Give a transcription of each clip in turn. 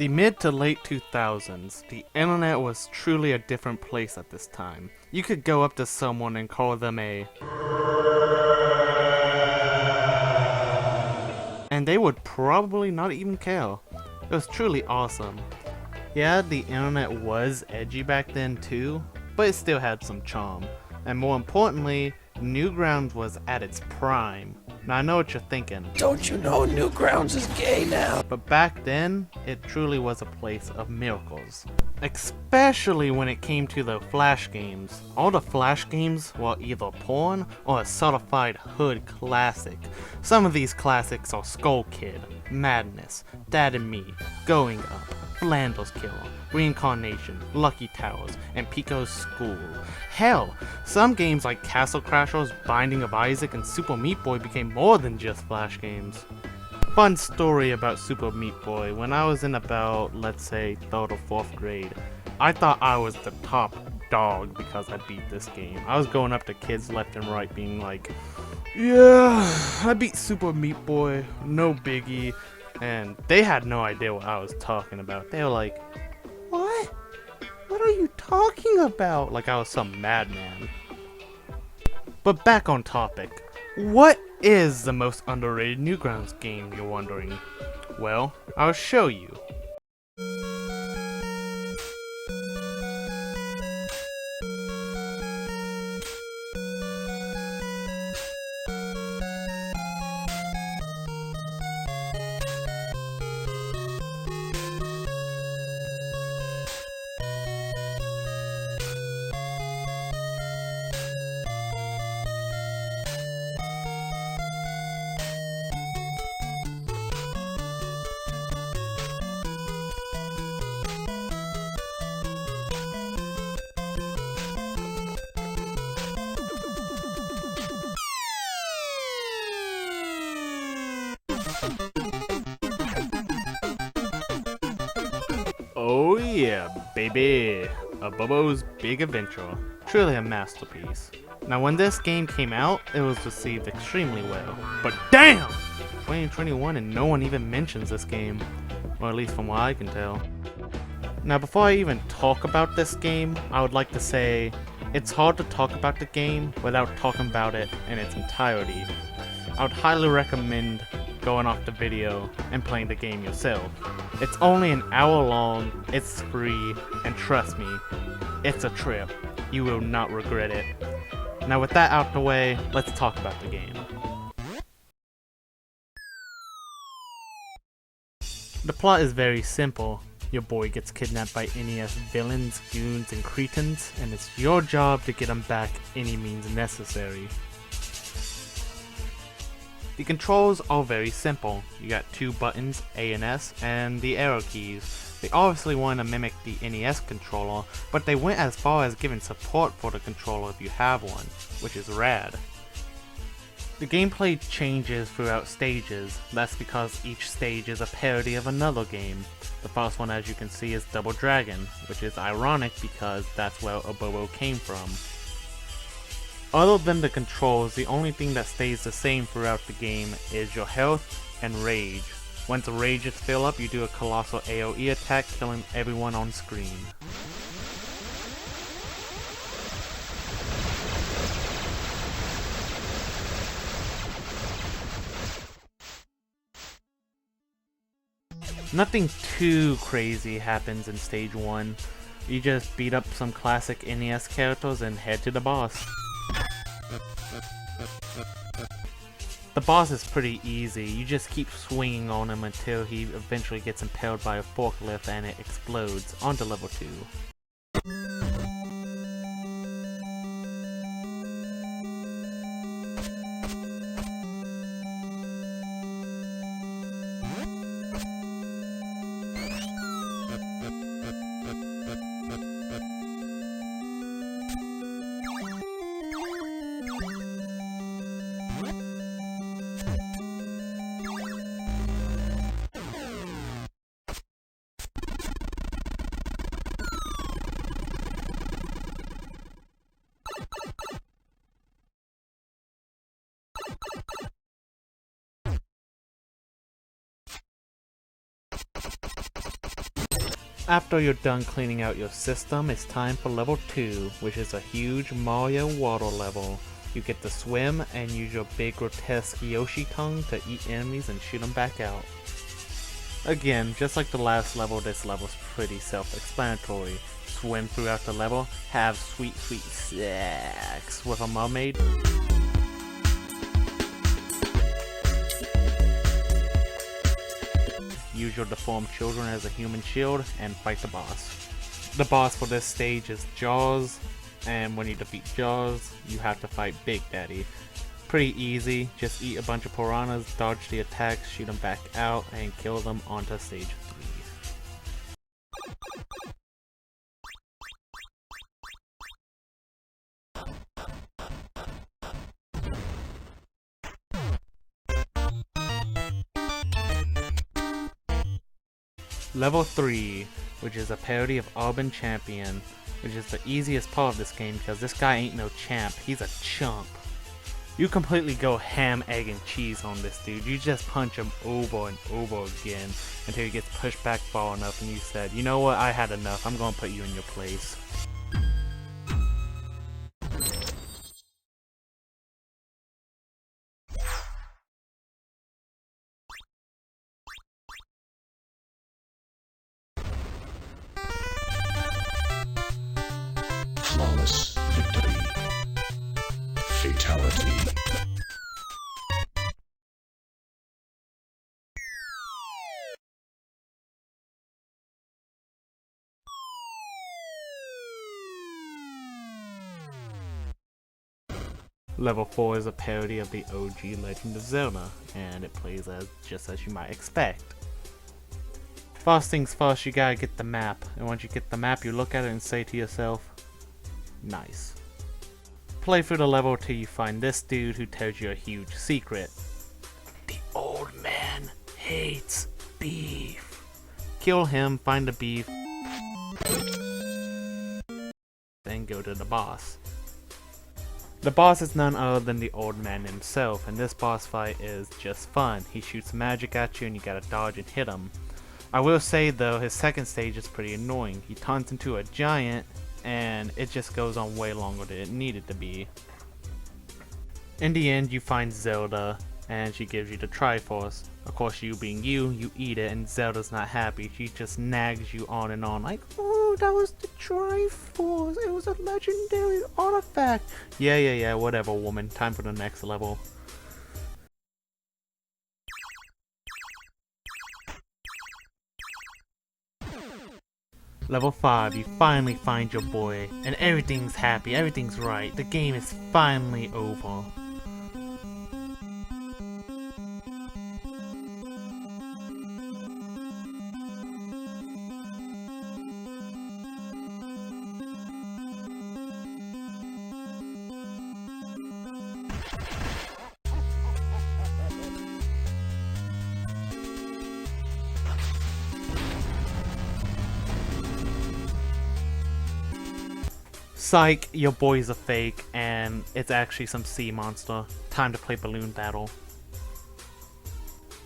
The mid to late 2000s, the internet was truly a different place at this time. You could go up to someone and call them and they would probably not even care. It was truly awesome. Yeah, the internet was edgy back then too, but it still had some charm. And more importantly, Newgrounds was at its prime. Now I know what you're thinking. Don't you know Newgrounds is gay now? But back then, it truly was a place of miracles. Especially when it came to the Flash games. All the Flash games were either porn or a certified hood classic. Some of these classics are Skull Kid, Madness, Dad and Me, Going Up, Flanders Killer, Reincarnation, Lucky Towers, and Pico's School. Hell, some games like Castle Crashers, Binding of Isaac, and Super Meat Boy became more than just Flash games. Fun story about Super Meat Boy. When I was in about, let's say, 3rd or 4th grade, I thought I was the top dog because I beat this game. I was going up to kids left and right being like, yeah, I beat Super Meat Boy, no biggie. And they had no idea what I was talking about. They were like, what? What are you talking about? Like I was some madman. But back on topic. What is the most underrated Newgrounds game, you're wondering? Well, I'll show you. Oh yeah, baby! A Bobo's Big Adventure. Truly a masterpiece. Now when this game came out, it was received extremely well. But damn! 2021 and no one even mentions this game. Or at least from what I can tell. Now before I even talk about this game, I would like to say, it's hard to talk about the game without talking about it in its entirety. I would highly recommend going off the video and playing the game yourself. It's only an hour long, it's free, and trust me, it's a trip. You will not regret it. Now with that out the way, let's talk about the game. The plot is very simple. Your boy gets kidnapped by NES villains, goons, and cretins, and it's your job to get him back any means necessary. The controls are very simple. You got 2 buttons, A and S, and the arrow keys. They obviously wanted to mimic the NES controller, but they went as far as giving support for the controller if you have one, which is rad. The gameplay changes throughout stages. That's because each stage is a parody of another game. The first one, as you can see, is Double Dragon, which is ironic because that's where Abobo came from. Other than the controls, the only thing that stays the same throughout the game is your health and rage. Once the rage is filled up, you do a colossal AoE attack, killing everyone on screen. Nothing too crazy happens in stage 1. You just beat up some classic NES characters and head to the boss. The boss is pretty easy. You just keep swinging on him until he eventually gets impaled by a forklift and it explodes onto level 2. After you're done cleaning out your system, it's time for level 2, which is a huge Mario water level. You get to swim and use your big grotesque Yoshi tongue to eat enemies and shoot them back out. Again, just like the last level, this level's pretty self-explanatory. Swim throughout the level, have sweet sex with a mermaid. Use your deformed children as a human shield, and fight the boss. The boss for this stage is Jaws, and when you defeat Jaws, you have to fight Big Daddy. Pretty easy, just eat a bunch of piranhas, dodge the attacks, shoot them back out, and kill them onto stage 3. Level 3, which is a parody of Urban Champion, which is the easiest part of this game because this guy ain't no champ, he's a chump. You completely go ham, egg, and cheese on this dude. You just punch him over and over again until he gets pushed back far enough and you said, you know what, I had enough, I'm gonna put you in your place. Flawless victory. Fatality. Level 4 is a parody of the OG Legend of Zelda, and it plays just as you might expect. First things first, you gotta get the map, and once you get the map, you look at it and say to yourself, nice. Play through the level till you find this dude who tells you a huge secret. The old man hates beef. Kill him, find the beef, then go to the boss. The boss is none other than the old man himself, and this boss fight is just fun. He shoots magic at you and you gotta dodge and hit him. I will say though, his second stage is pretty annoying. He turns into a giant and it just goes on way longer than it needed to be. In the end, you find Zelda and she gives you the Triforce. Of course, you being you eat it and Zelda's not happy. She just nags you on and on like, oh, that was the Triforce. It was a legendary artifact. Yeah, whatever, woman. Time for the next level. Level 5, you finally find your boy, and everything's happy, everything's right. The game is finally over. Psych, your boy's a fake, and it's actually some sea monster. Time to play balloon battle.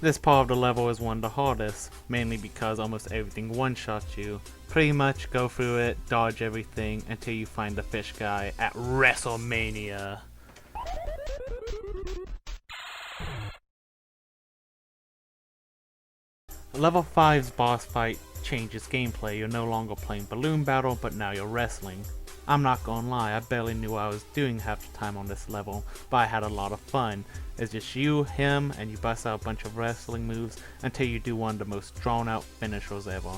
This part of the level is one of the hardest, mainly because almost everything one-shots you. Pretty much go through it, dodge everything, until you find the fish guy at WrestleMania. Level 5's boss fight changes gameplay. You're no longer playing balloon battle, but now you're wrestling. I'm not gonna lie, I barely knew what I was doing half the time on this level, but I had a lot of fun. It's just you, him, and you bust out a bunch of wrestling moves until you do one of the most drawn out finishers ever.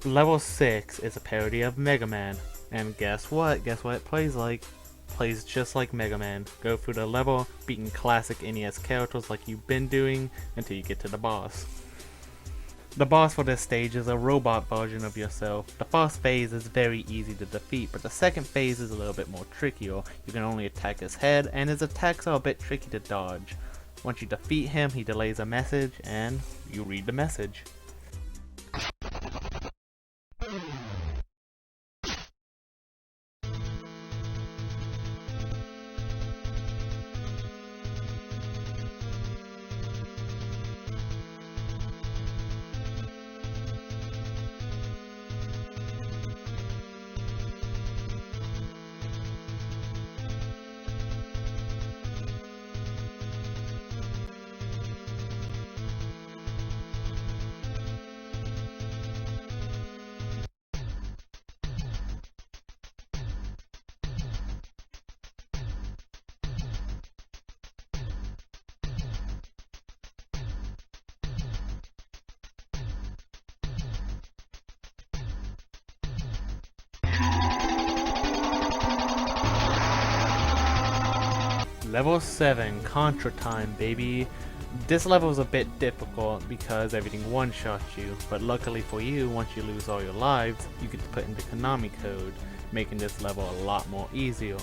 Level 6 is a parody of Mega Man, and guess what? Guess what it plays like? Plays just like Mega Man. Go through the level, beating classic NES characters like you've been doing until you get to the boss. The boss for this stage is a robot version of yourself. The first phase is very easy to defeat, but the second phase is a little bit more trickier. You can only attack his head, and his attacks are a bit tricky to dodge. Once you defeat him, he delays a message, and you read the message. Level 7, Contra Time, baby. This level is a bit difficult because everything one-shots you, but luckily for you, once you lose all your lives, you get to put in the Konami code, making this level a lot more easier.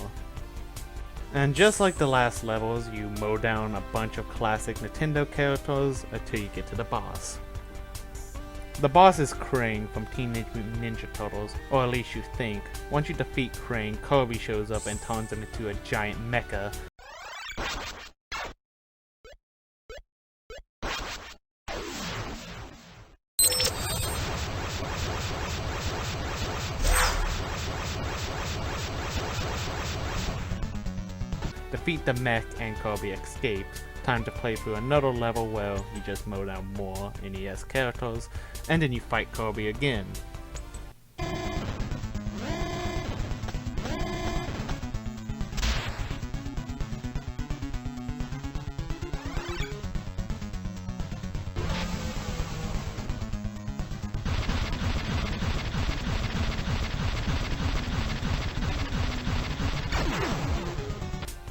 And just like the last levels, you mow down a bunch of classic Nintendo characters until you get to the boss. The boss is Krang from Teenage Mutant Ninja Turtles, or at least you think. Once you defeat Krang, Kirby shows up and turns him into a giant mecha. Defeat the mech and Kirby escapes. Time to play through another level where you just mow down more NES characters, and then you fight Kirby again.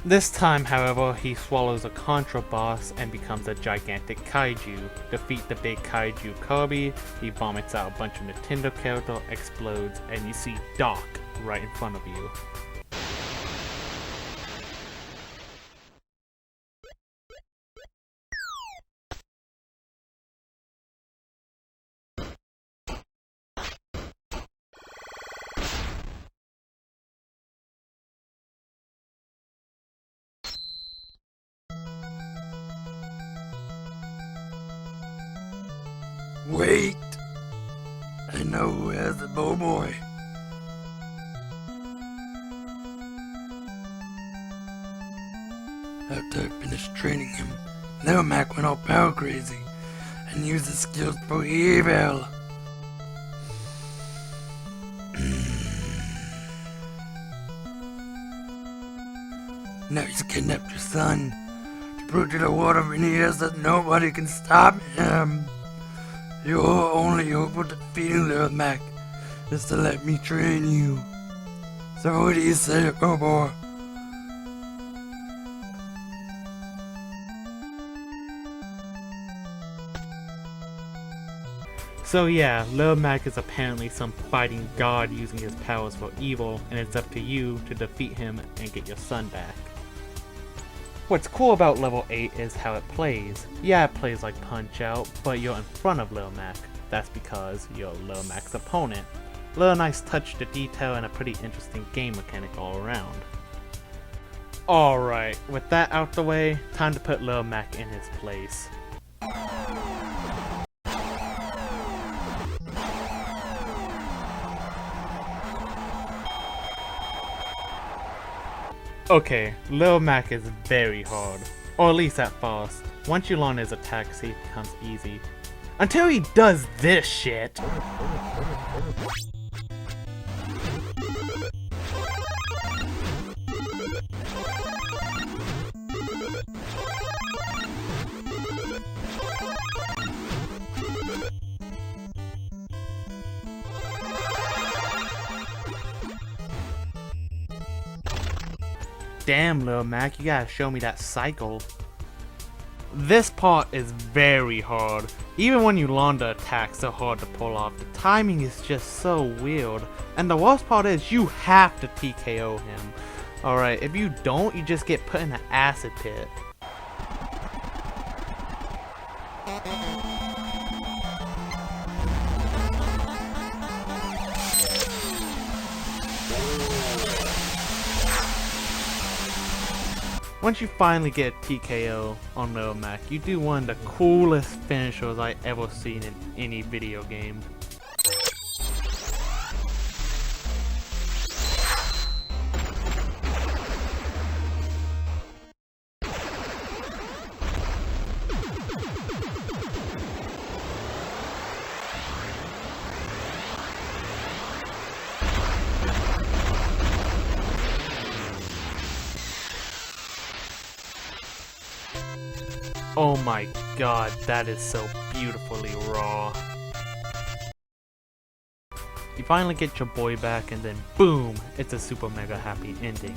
This time, however, he swallows a Contra boss and becomes a gigantic kaiju. Defeat the big kaiju Kirby, he vomits out a bunch of Nintendo characters, explodes, and you see Doc right in front of you. Wait! I know who has the bow boy. After I finished training him, Lil Mac went all power crazy and used his skills for evil. Now he's kidnapped your son to prove to the world of NES that nobody can stop him. Your only hope for defeating Lil Mac is to let me train you. So what do you say, Bobo? So yeah, Lil Mac is apparently some fighting god using his powers for evil, and it's up to you to defeat him and get your son back. What's cool about level 8 is how it plays. Yeah, it plays like Punch-Out, but you're in front of Lil Mac. That's because you're Lil Mac's opponent. Little nice touch to detail and a pretty interesting game mechanic all around. Alright, with that out the way, time to put Lil Mac in his place. Okay, Lil Mac is very hard, or at least at first. Once you learn his attacks, he becomes easy. Until he does this shit! Damn, Lil Mac, you gotta show me that cycle. This part is very hard. Even when you learn the attack, so hard to pull off. The timing is just so weird. And the worst part is you have to TKO him. Alright, if you don't, you just get put in an acid pit. Once you finally get TKO on Lil Mac, you do one of the coolest finishers I ever seen in any video game. Oh my god, that is so beautifully raw. You finally get your boy back and then boom, it's a super mega happy ending.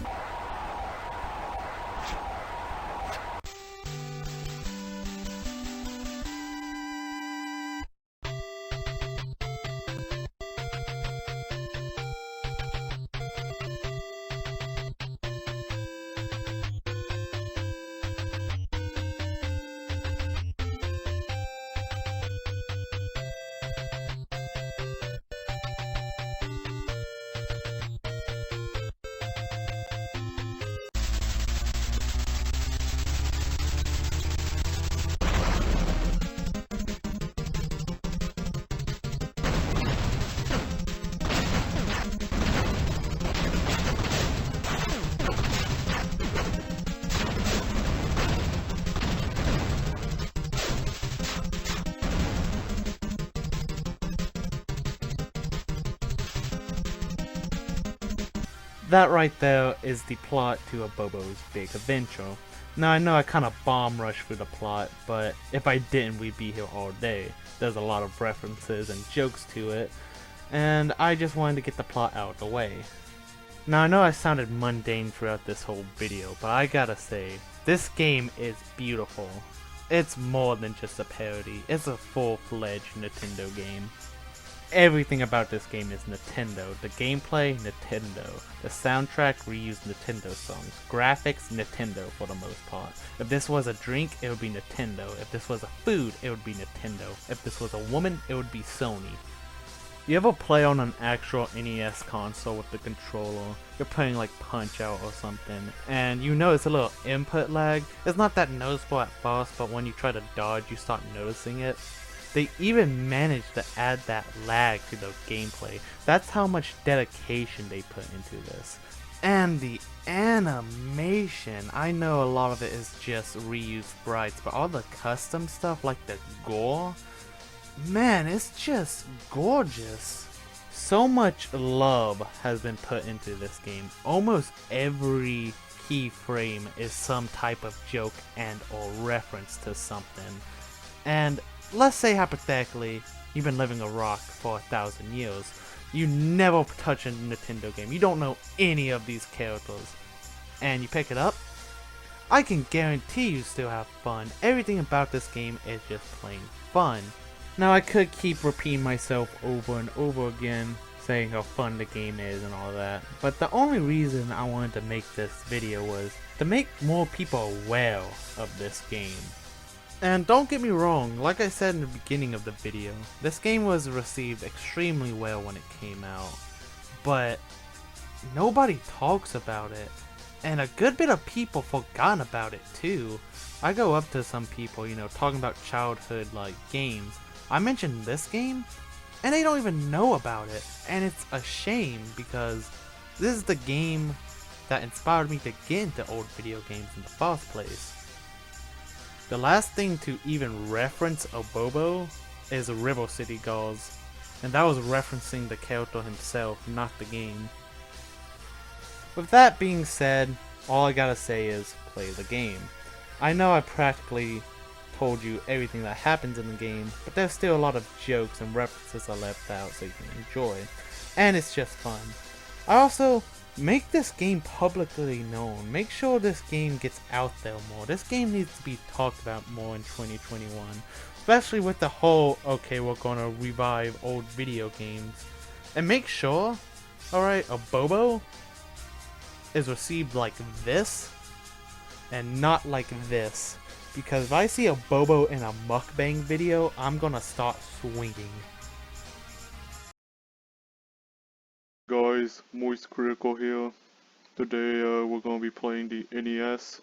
That right there is the plot to a Bobo's Big Adventure. Now I know I kinda bomb rushed through the plot, but if I didn't we'd be here all day. There's a lot of references and jokes to it, and I just wanted to get the plot out of the way. Now I know I sounded mundane throughout this whole video, but I gotta say, this game is beautiful. It's more than just a parody, it's a full-fledged Nintendo game. Everything about this game is Nintendo. The gameplay, Nintendo. The soundtrack, reused Nintendo songs. Graphics, Nintendo for the most part. If this was a drink, it would be Nintendo. If this was a food, it would be Nintendo. If this was a woman, it would be Sony. You ever play on an actual NES console with the controller? You're playing like Punch-Out or something, and you notice a little input lag. It's not that noticeable at first, but when you try to dodge, you start noticing it. They even managed to add that lag to the gameplay. That's how much dedication they put into this. And the animation, I know a lot of it is just reused sprites, but all the custom stuff like the gore, man, it's just gorgeous. So much love has been put into this game. Almost every keyframe is some type of joke and or reference to something. And let's say hypothetically, you've been living a rock for 1,000 years. You never touch a Nintendo game. You don't know any of these characters. And you pick it up, I can guarantee you still have fun. Everything about this game is just plain fun. Now I could keep repeating myself over and over again, saying how fun the game is and all that. But the only reason I wanted to make this video was to make more people aware of this game. And don't get me wrong, like I said in the beginning of the video, this game was received extremely well when it came out, but nobody talks about it, and a good bit of people forgotten about it too. I go up to some people, you know, talking about childhood like games. I mentioned this game, and they don't even know about it, and it's a shame because this is the game that inspired me to get into old video games in the first place. The last thing to even reference a Bobo is River City Girls, and that was referencing the character himself, not the game. With that being said, all I gotta say is play the game. I know I practically told you everything that happens in the game, but there's still a lot of jokes and references I left out so you can enjoy, and it's just fun. I also make this game publicly known. Make sure this game gets out there more. This game needs to be talked about more in 2021. Especially with the whole, okay, we're gonna revive old video games. And make sure, alright, a Bobo is received like this and not like this. Because if I see a Bobo in a mukbang video, I'm gonna start swinging. Guys, Moist Critical here. Today we're gonna be playing the NES.